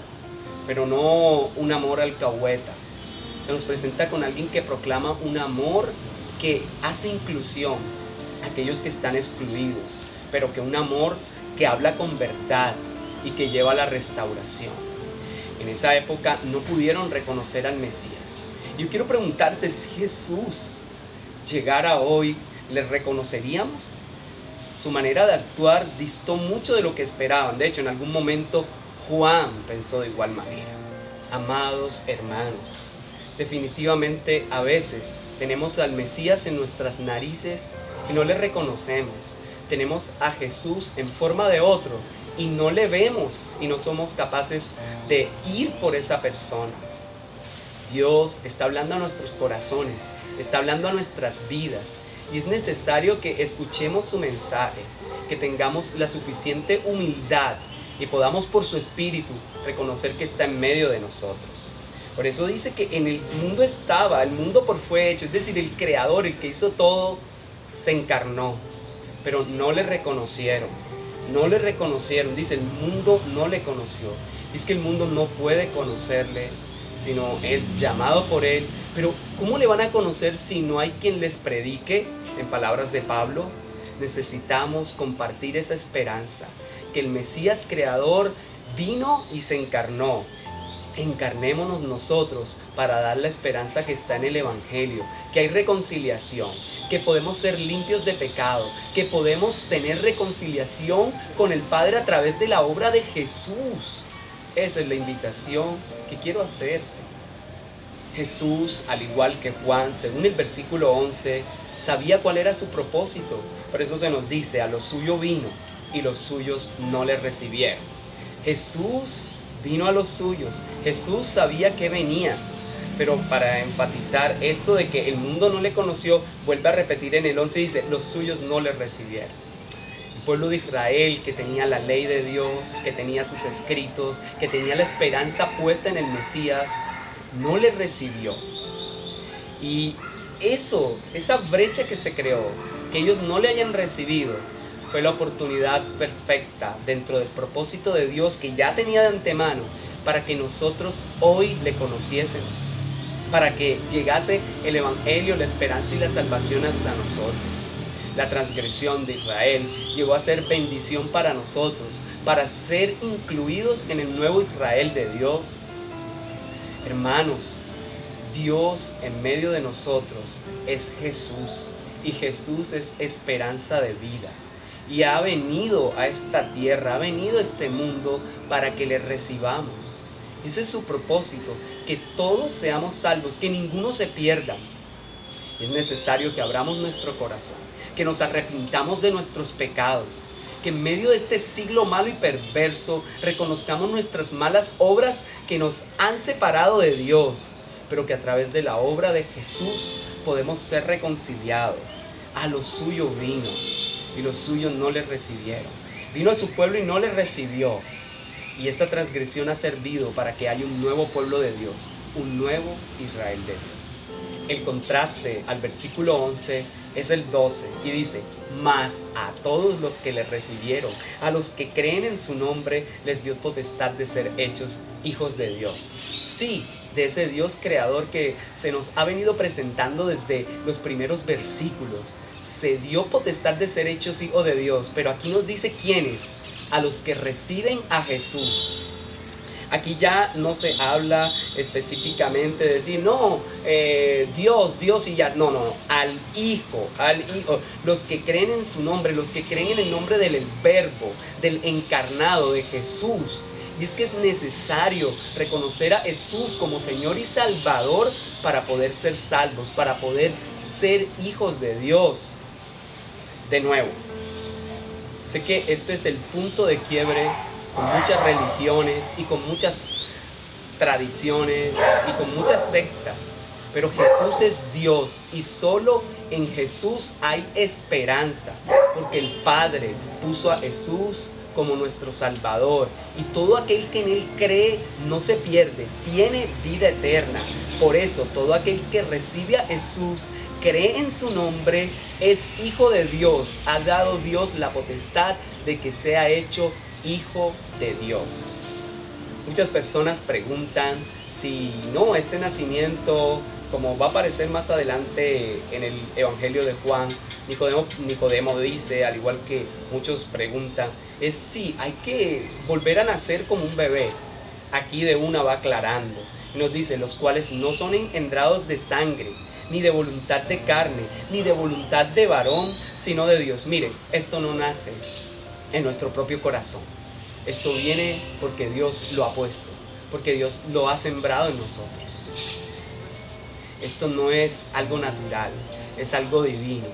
pero no un amor alcahueta. Se nos presenta con alguien que proclama un amor que hace inclusión a aquellos que están excluidos, pero que un amor que habla con verdad y que lleva a la restauración. En esa época no pudieron reconocer al Mesías. Yo quiero preguntarte, si Jesús llegara hoy, ¿le reconoceríamos? Su manera de actuar distó mucho de lo que esperaban. De hecho, en algún momento Juan pensó de igual manera. Amados hermanos, definitivamente a veces tenemos al Mesías en nuestras narices y no le reconocemos. Tenemos a Jesús en forma de otro y no le vemos y no somos capaces de ir por esa persona. Dios está hablando a nuestros corazones, está hablando a nuestras vidas. Y es necesario que escuchemos su mensaje, que tengamos la suficiente humildad y podamos por su Espíritu reconocer que está en medio de nosotros. Por eso dice que en el mundo estaba, el mundo por fue hecho, es decir, el Creador, el que hizo todo, se encarnó, pero no le reconocieron, dice, el mundo no le conoció. Y es que el mundo no puede conocerle, sino es llamado por él. Pero ¿cómo le van a conocer si no hay quien les predique? En palabras de Pablo, necesitamos compartir esa esperanza, que el Mesías creador vino y se encarnó, Encarnémonos nosotros para dar la esperanza que está en el Evangelio, que hay reconciliación, que podemos ser limpios de pecado, que podemos tener reconciliación con el Padre a través de la obra de Jesús. Esa es la invitación que quiero hacerte. Jesús, al igual que Juan, según el versículo 11, sabía cuál era su propósito. Por eso se nos dice, a lo suyo vino y los suyos no le recibieron. Jesús vino a los suyos. Jesús sabía que venía. Pero para enfatizar esto de que el mundo no le conoció, vuelve a repetir en el 11, dice, los suyos no le recibieron. El pueblo de Israel, que tenía la ley de Dios, que tenía sus escritos, que tenía la esperanza puesta en el Mesías, no le recibió. Y esa brecha que se creó, que ellos no le hayan recibido, fue la oportunidad perfecta dentro del propósito de Dios que ya tenía de antemano para que nosotros hoy le conociésemos, para que llegase el Evangelio, la esperanza y la salvación hasta nosotros. La transgresión de Israel llegó a ser bendición para nosotros, para ser incluidos en el nuevo Israel de Dios. Hermanos, Dios en medio de nosotros es Jesús, y Jesús es esperanza de vida. Y ha venido a esta tierra, ha venido a este mundo para que le recibamos. Ese es su propósito, que todos seamos salvos, que ninguno se pierda. Es necesario que abramos nuestro corazón, que nos arrepintamos de nuestros pecados, que en medio de este siglo malo y perverso reconozcamos nuestras malas obras que nos han separado de Dios, pero que a través de la obra de Jesús podemos ser reconciliados. A lo suyo vino y los suyos no le recibieron. Vino a su pueblo y no le recibió. Y esta transgresión ha servido para que haya un nuevo pueblo de Dios, un nuevo Israel de Dios. El contraste al versículo 11 es el 12 y dice, mas a todos los que le recibieron, a los que creen en su nombre, les dio potestad de ser hechos hijos de Dios. Sí, de ese Dios creador que se nos ha venido presentando desde los primeros versículos. Se dio potestad de ser hechos hijos de Dios, pero aquí nos dice quiénes, a los que reciben a Jesús. Aquí ya no se habla específicamente de decir, no, Dios y ya, no, al Hijo, los que creen en su nombre, los que creen en el nombre del Verbo, del encarnado, de Jesús. Y es que es necesario reconocer a Jesús como Señor y Salvador para poder ser salvos, para poder ser hijos de Dios. De nuevo, sé que este es el punto de quiebre con muchas religiones y con muchas tradiciones y con muchas sectas, pero Jesús es Dios y solo en Jesús hay esperanza, porque el Padre puso a Jesús como nuestro Salvador, y todo aquel que en Él cree no se pierde, tiene vida eterna. Por eso todo aquel que recibe a Jesús, cree en su nombre, es hijo de Dios. Ha dado Dios la potestad de que sea hecho hijo de Dios. Muchas personas preguntan si no, este nacimiento, como va a aparecer más adelante en el Evangelio de Juan, Nicodemo dice, al igual que muchos preguntan, es si hay que volver a nacer como un bebé. Aquí de una va aclarando y nos dice, los cuales no son engendrados de sangre, ni de voluntad de carne, ni de voluntad de varón, sino de Dios. Miren, esto no nace en nuestro propio corazón. Esto viene porque Dios lo ha puesto, porque Dios lo ha sembrado en nosotros. Esto no es algo natural, es algo divino.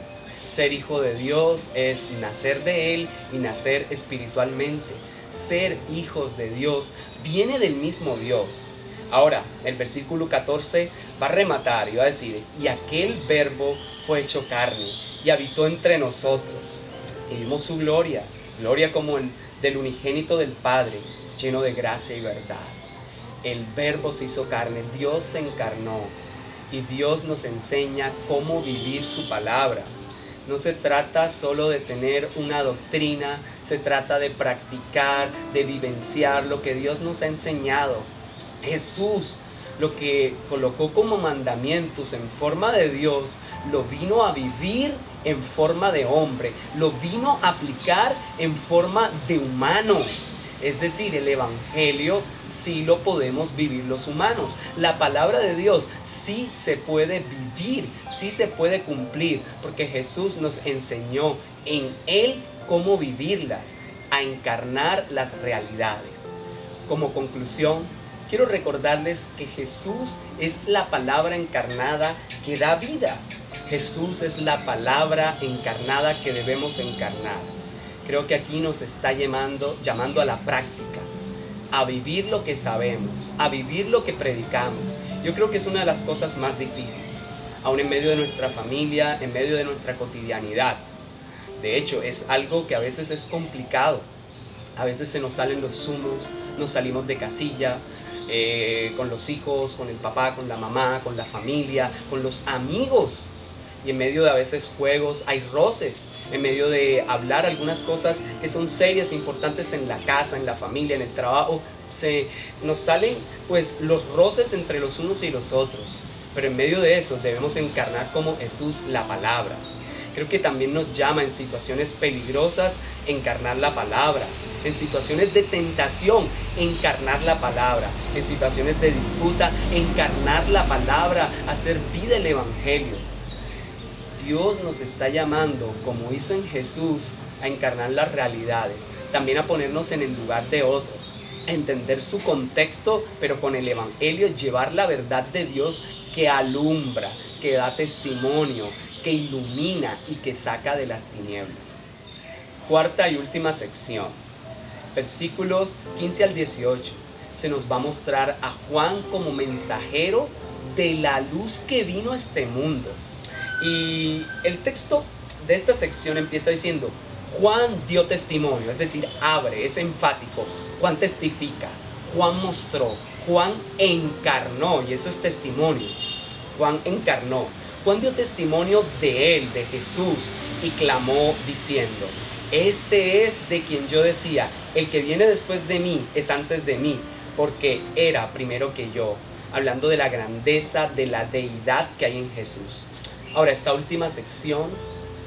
Ser hijo de Dios es nacer de Él y nacer espiritualmente. Ser hijos de Dios viene del mismo Dios. Ahora, el versículo 14 va a rematar y va a decir, y aquel verbo fue hecho carne y habitó entre nosotros. Y vimos su gloria, gloria como el del unigénito del Padre, lleno de gracia y verdad. El verbo se hizo carne, Dios se encarnó y Dios nos enseña cómo vivir su palabra. No se trata solo de tener una doctrina, se trata de practicar, de vivenciar lo que Dios nos ha enseñado. Jesús, lo que colocó como mandamientos en forma de Dios, lo vino a vivir en forma de hombre, lo vino a aplicar en forma de humano. Es decir, el Evangelio sí lo podemos vivir los humanos. La palabra de Dios sí se puede vivir, sí se puede cumplir, porque Jesús nos enseñó en Él cómo vivirlas, a encarnar las realidades. Como conclusión, quiero recordarles que Jesús es la palabra encarnada que da vida. Jesús es la palabra encarnada que debemos encarnar. Creo que aquí nos está llamando a la práctica, a vivir lo que sabemos, a vivir lo que predicamos. Yo creo que es una de las cosas más difíciles, aún en medio de nuestra familia, en medio de nuestra cotidianidad. De hecho, es algo que a veces es complicado. A veces se nos salen los humos, nos salimos de casilla, con los hijos, con el papá, con la mamá, con la familia, con los amigos. Y en medio de a veces juegos hay roces, en medio de hablar algunas cosas que son serias e importantes en la casa, en la familia, en el trabajo, nos salen pues los roces entre los unos y los otros. Pero en medio de eso debemos encarnar como Jesús la palabra. Creo que también nos llama en situaciones peligrosas encarnar la palabra, en situaciones de tentación encarnar la palabra, en situaciones de disputa encarnar la palabra, hacer vida el Evangelio. Dios nos está llamando, como hizo en Jesús, a encarnar las realidades, también a ponernos en el lugar de otro, a entender su contexto, pero con el Evangelio llevar la verdad de Dios que alumbra, que da testimonio, que ilumina y que saca de las tinieblas. Cuarta y última sección, versículos 15 al 18, se nos va a mostrar a Juan como mensajero de la luz que vino a este mundo. Y el texto de esta sección empieza diciendo, Juan dio testimonio, es decir, abre, es enfático. Juan testifica, Juan mostró, Juan encarnó, y eso es testimonio. Juan encarnó. Juan dio testimonio de él, de Jesús, y clamó diciendo, este es de quien yo decía, el que viene después de mí es antes de mí, porque era primero que yo, hablando de la grandeza de la deidad que hay en Jesús. Ahora, esta última sección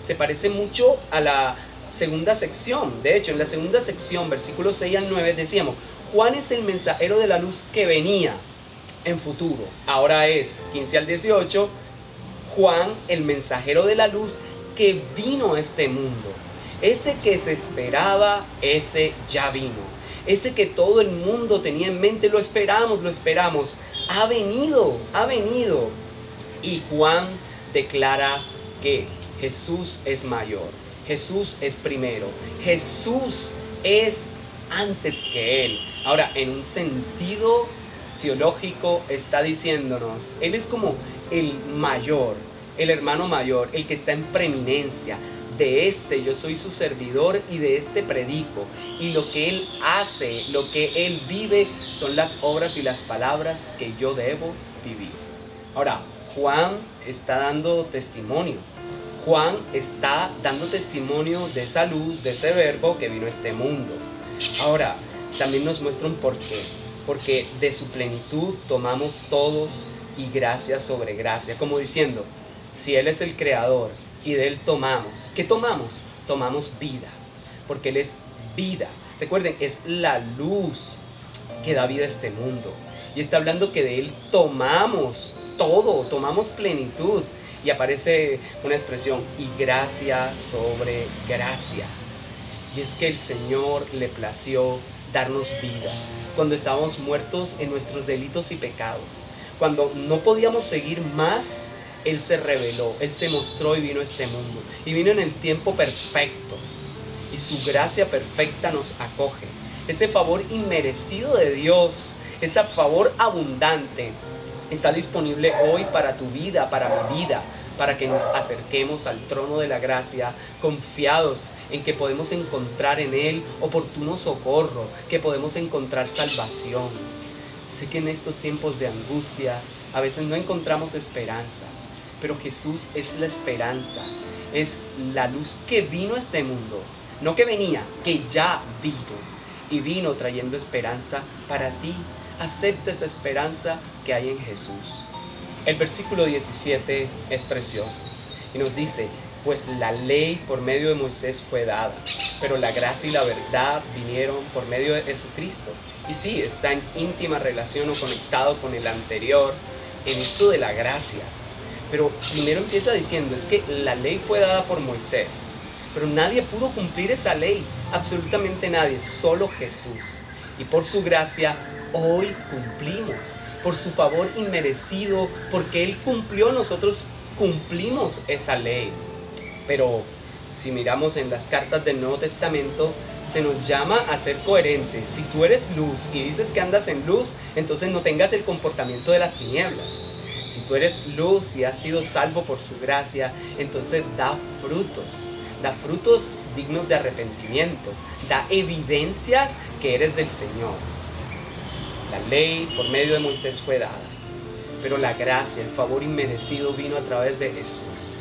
se parece mucho a la segunda sección. De hecho, en la segunda sección, versículos 6 al 9, decíamos, Juan es el mensajero de la luz que venía en futuro. Ahora es, 15 al 18, Juan, el mensajero de la luz que vino a este mundo. Ese que se esperaba, ese ya vino. Ese que todo el mundo tenía en mente, lo esperamos. Ha venido. Y Juan declara que Jesús es mayor, Jesús es primero, Jesús es antes que Él. Ahora, en un sentido teológico está diciéndonos, Él es como el mayor, el hermano mayor, el que está en preeminencia. De este yo soy su servidor y de este predico. Y lo que Él hace, lo que Él vive, son las obras y las palabras que yo debo vivir. Ahora, Juan está dando testimonio. Juan está dando testimonio de esa luz, de ese verbo que vino a este mundo. Ahora, también nos muestra un porqué. Porque de su plenitud tomamos todos y gracia sobre gracia. Como diciendo, si Él es el creador y de Él tomamos, ¿qué tomamos? Tomamos vida, porque Él es vida. Recuerden, es la luz que da vida a este mundo. Y está hablando que de Él tomamos todo, tomamos plenitud. Y aparece una expresión, y gracia sobre gracia. Y es que el Señor le plació darnos vida. Cuando estábamos muertos en nuestros delitos y pecados, cuando no podíamos seguir más, Él se reveló, Él se mostró y vino a este mundo. Y vino en el tiempo perfecto. Y su gracia perfecta nos acoge. Ese favor inmerecido de Dios, ese favor abundante, está disponible hoy para tu vida, para mi vida, para que nos acerquemos al trono de la gracia, confiados en que podemos encontrar en Él oportuno socorro, que podemos encontrar salvación. Sé que en estos tiempos de angustia a veces no encontramos esperanza, pero Jesús es la esperanza, es la luz que vino a este mundo, no que venía, que ya vino, y vino trayendo esperanza para ti. Acepta esa esperanza que hay en Jesús. El versículo 17 es precioso y nos dice, Pues la ley por medio de Moisés fue dada, pero la gracia y la verdad vinieron por medio de Jesucristo. Y sí, está en íntima relación o conectado con el anterior, en esto de la gracia. Pero primero empieza diciendo, es que la ley fue dada por Moisés, pero nadie pudo cumplir esa ley, absolutamente nadie, solo Jesús. Y por su gracia hoy cumplimos, por su favor inmerecido, porque Él cumplió, nosotros cumplimos esa ley. Pero si miramos en las cartas del Nuevo Testamento, se nos llama a ser coherentes. Si tú eres luz y dices que andas en luz, entonces no tengas el comportamiento de las tinieblas. Si tú eres luz y has sido salvo por su gracia, entonces da frutos dignos de arrepentimiento, da evidencias que eres del Señor. La ley por medio de Moisés fue dada, pero la gracia, el favor inmerecido vino a través de Jesús.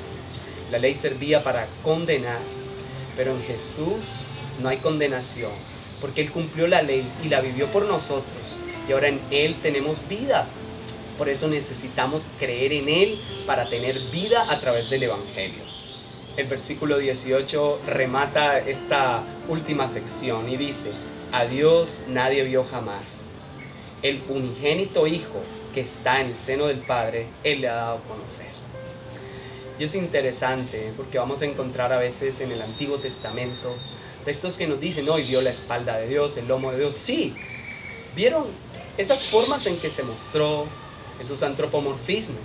La ley servía para condenar, pero en Jesús no hay condenación, porque Él cumplió la ley y la vivió por nosotros, y ahora en Él tenemos vida. Por eso necesitamos creer en Él para tener vida a través del Evangelio. El versículo 18 remata esta última sección y dice: a Dios nadie vio jamás. El unigénito Hijo que está en el seno del Padre, Él le ha dado a conocer. Y es interesante porque vamos a encontrar a veces en el Antiguo Testamento textos que nos dicen, hoy vio la espalda de Dios, el lomo de Dios. Sí, vieron esas formas en que se mostró, esos antropomorfismos.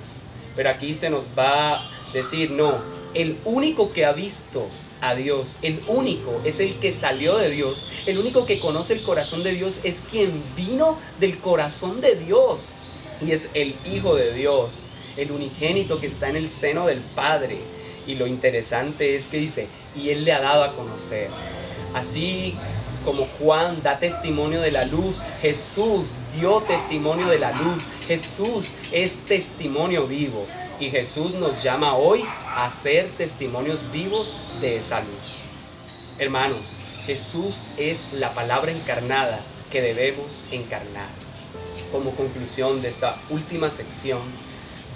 Pero aquí se nos va a decir, no, el único que ha visto a Dios, el único es el que salió de Dios, el único que conoce el corazón de Dios es quien vino del corazón de Dios. Y es el Hijo de Dios, el unigénito que está en el seno del Padre. Y lo interesante es que dice, y Él le ha dado a conocer. Así como Juan da testimonio de la luz, Jesús dio testimonio de la luz. Jesús es testimonio vivo. Y Jesús nos llama hoy a ser testimonios vivos de esa luz. Hermanos, Jesús es la palabra encarnada que debemos encarnar. Como conclusión de esta última sección,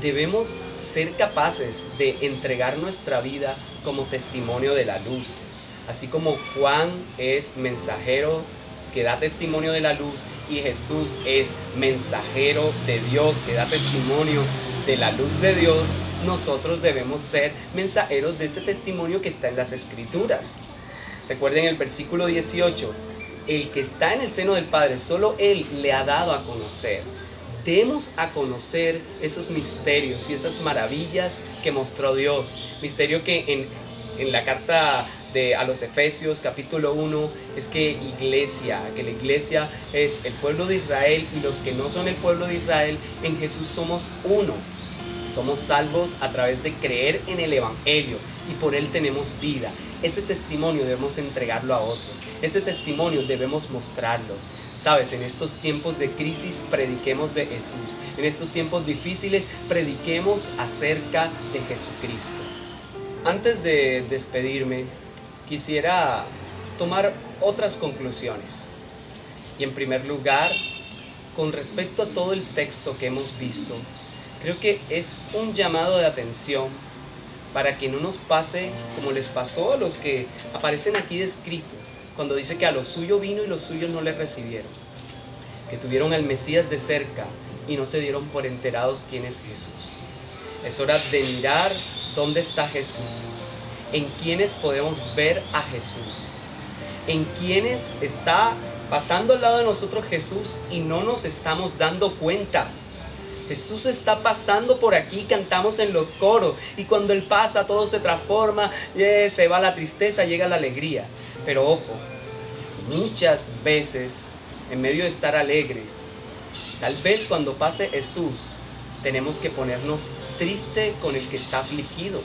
debemos ser capaces de entregar nuestra vida como testimonio de la luz. Así como Juan es mensajero que da testimonio de la luz y Jesús es mensajero de Dios que da testimonio de la luz de Dios, nosotros debemos ser mensajeros de ese testimonio que está en las Escrituras. Recuerden el versículo 18, el que está en el seno del Padre, solo Él le ha dado a conocer. Demos a conocer esos misterios y esas maravillas que mostró Dios. Misterio que en la carta a los Efesios capítulo 1 es que la iglesia es el pueblo de Israel y los que no son el pueblo de Israel, en Jesús somos uno. Somos salvos a través de creer en el Evangelio y por Él tenemos vida. Ese testimonio debemos entregarlo a otro. Ese testimonio debemos mostrarlo. Sabes, en estos tiempos de crisis prediquemos de Jesús. En estos tiempos difíciles prediquemos acerca de Jesucristo. Antes de despedirme, quisiera tomar otras conclusiones. Y en primer lugar, con respecto a todo el texto que hemos visto, creo que es un llamado de atención para que no nos pase como les pasó a los que aparecen aquí descritos, cuando dice que a lo suyo vino y los suyos no le recibieron, que tuvieron al Mesías de cerca y no se dieron por enterados quién es Jesús. Es hora de mirar dónde está Jesús, en quiénes podemos ver a Jesús, en quiénes está pasando al lado de nosotros Jesús y no nos estamos dando cuenta. Jesús está pasando por aquí, cantamos en los coros y cuando Él pasa todo se transforma, se va la tristeza, llega la alegría. Pero ojo, muchas veces en medio de estar alegres, tal vez cuando pase Jesús tenemos que ponernos triste con el que está afligido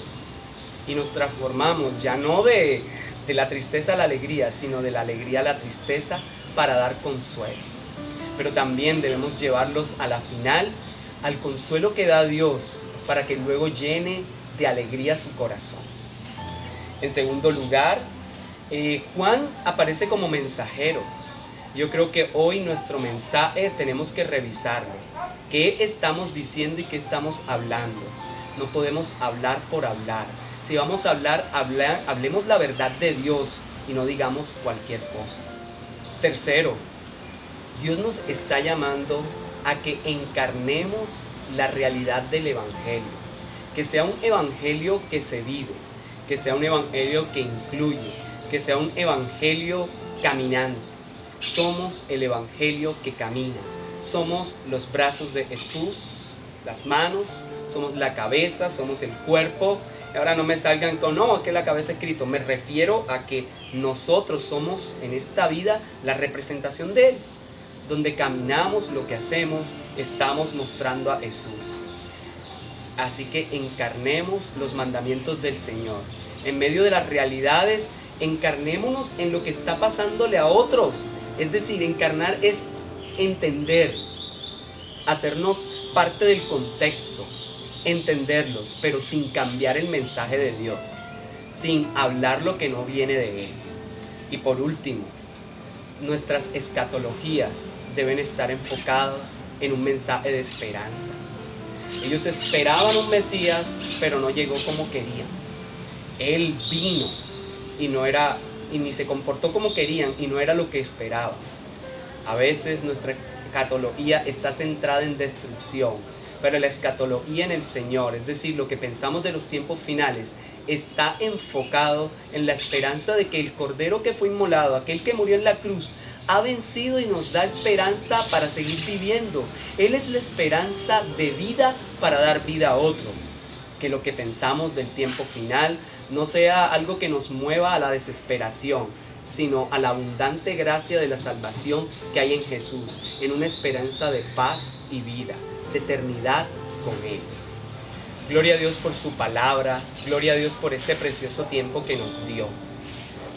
y nos transformamos ya no de la tristeza a la alegría, sino de la alegría a la tristeza para dar consuelo. Pero también debemos llevarlos a la final al consuelo que da Dios para que luego llene de alegría su corazón. En segundo lugar, Juan aparece como mensajero. Yo creo que hoy nuestro mensaje tenemos que revisarlo. ¿Qué estamos diciendo y qué estamos hablando? No podemos hablar por hablar, Si vamos a hablar, hablemos la verdad de Dios y no digamos cualquier cosa. Tercero, Dios nos está llamando a que encarnemos la realidad del Evangelio. Que sea un Evangelio que se vive, que sea un Evangelio que incluye, que sea un Evangelio caminante. Somos el Evangelio que camina. Somos los brazos de Jesús, las manos, somos la cabeza, somos el cuerpo. Y ahora no me salgan con, no, que la cabeza es Cristo. Me refiero a que nosotros somos en esta vida la representación de Él. Donde caminamos, lo que hacemos, estamos mostrando a Jesús. Así que encarnemos los mandamientos del Señor. En medio de las realidades, encarnémonos en lo que está pasándole a otros. Es decir, encarnar es entender, hacernos parte del contexto, entenderlos, pero sin cambiar el mensaje de Dios, sin hablar lo que no viene de Él. Y por último, nuestras escatologías deben estar enfocados en un mensaje de esperanza. Ellos esperaban un Mesías, pero no llegó como querían. Él vino y ni se comportó como querían y no era lo que esperaban. A veces nuestra escatología está centrada en destrucción, pero la escatología en el Señor, es decir, lo que pensamos de los tiempos finales, está enfocado en la esperanza de que el Cordero que fue inmolado, aquel que murió en la cruz, ha vencido y nos da esperanza para seguir viviendo. Él es la esperanza de vida para dar vida a otro. Que lo que pensamos del tiempo final no sea algo que nos mueva a la desesperación, sino a la abundante gracia de la salvación que hay en Jesús, en una esperanza de paz y vida, de eternidad con Él. Gloria a Dios por su palabra, gloria a Dios por este precioso tiempo que nos dio.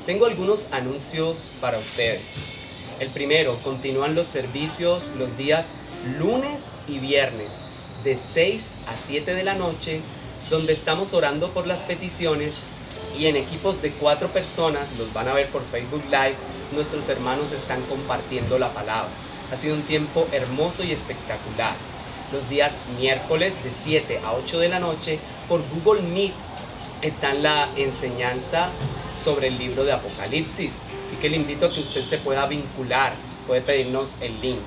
Tengo algunos anuncios para ustedes. El primero, continúan los servicios los días lunes y viernes de 6 a 7 de la noche, donde estamos orando por las peticiones y en equipos de 4 personas, los van a ver por Facebook Live, nuestros hermanos están compartiendo la palabra. Ha sido un tiempo hermoso y espectacular. Los días miércoles de 7 a 8 de la noche por Google Meet está en la enseñanza sobre el libro de Apocalipsis. Así que le invito a que usted se pueda vincular, puede pedirnos el link.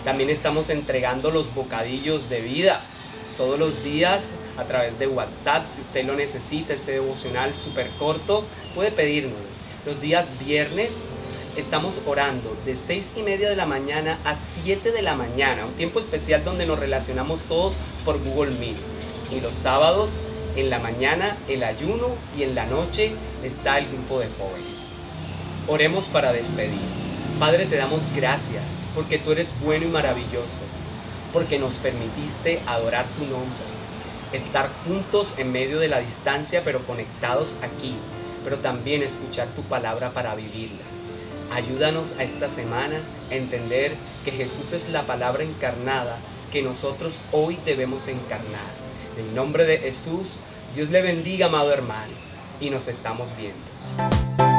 También estamos entregando los bocadillos de vida todos los días a través de WhatsApp. Si usted lo necesita, este devocional súper corto, puede pedirnos. Los días viernes estamos orando de 6:30 de la mañana a 7 de la mañana, un tiempo especial donde nos relacionamos todos por Google Meet. Y los sábados en la mañana el ayuno y en la noche está el grupo de jóvenes. Oremos para despedir. Padre, te damos gracias porque tú eres bueno y maravilloso, porque nos permitiste adorar tu nombre, estar juntos en medio de la distancia, pero conectados aquí, pero también escuchar tu palabra para vivirla. Ayúdanos a esta semana a entender que Jesús es la palabra encarnada que nosotros hoy debemos encarnar. En el nombre de Jesús, Dios le bendiga, amado hermano, y nos estamos viendo.